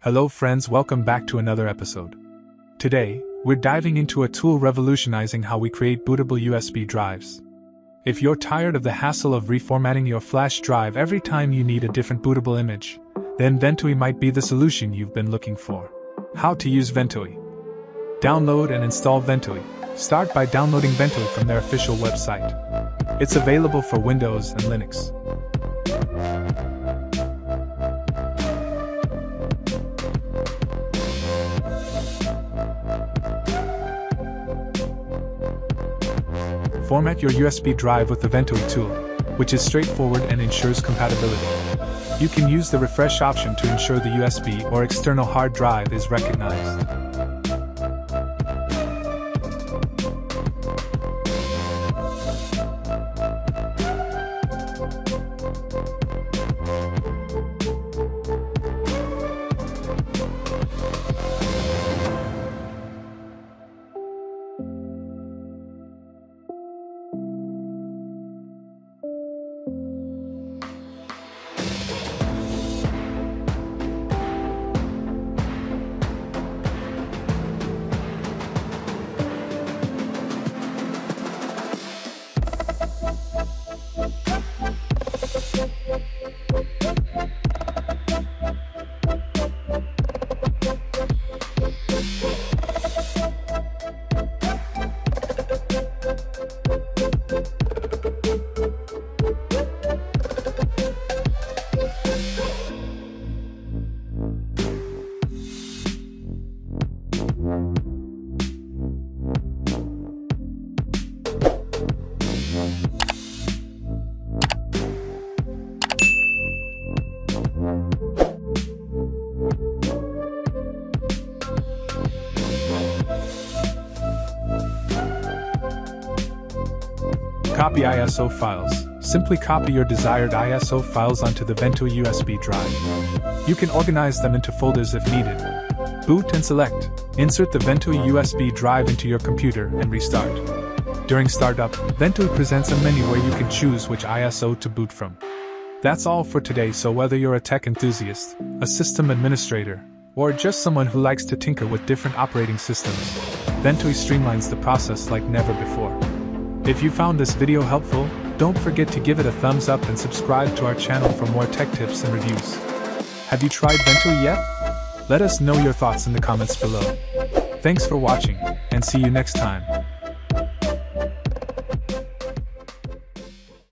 Hello friends, welcome back to another episode. Today, we're diving into a tool revolutionizing how we create bootable USB drives. If you're tired of the hassle of reformatting your flash drive every time you need a different bootable image, then Ventoy might be the solution you've been looking for. How to use Ventoy. Download and install Ventoy. Start by downloading Ventoy from their official website. It's available for Windows and Linux. Format your USB drive with the Ventoy tool, which is straightforward and ensures compatibility. You can use the refresh option to ensure the USB or external hard drive is recognized. Copy ISO files. Simply copy your desired ISO files onto the Ventoy USB drive. You can organize them into folders if needed. Boot and select. Insert the Ventoy USB drive into your computer and restart. During startup, Ventoy presents a menu where you can choose which ISO to boot from. That's all for today, so whether you're a tech enthusiast, a system administrator, or just someone who likes to tinker with different operating systems, Ventoy streamlines the process like never before. If you found this video helpful, don't forget to give it a thumbs up and subscribe to our channel for more tech tips and reviews. Have you tried Ventoy yet? Let us know your thoughts in the comments below. Thanks for watching, and see you next time.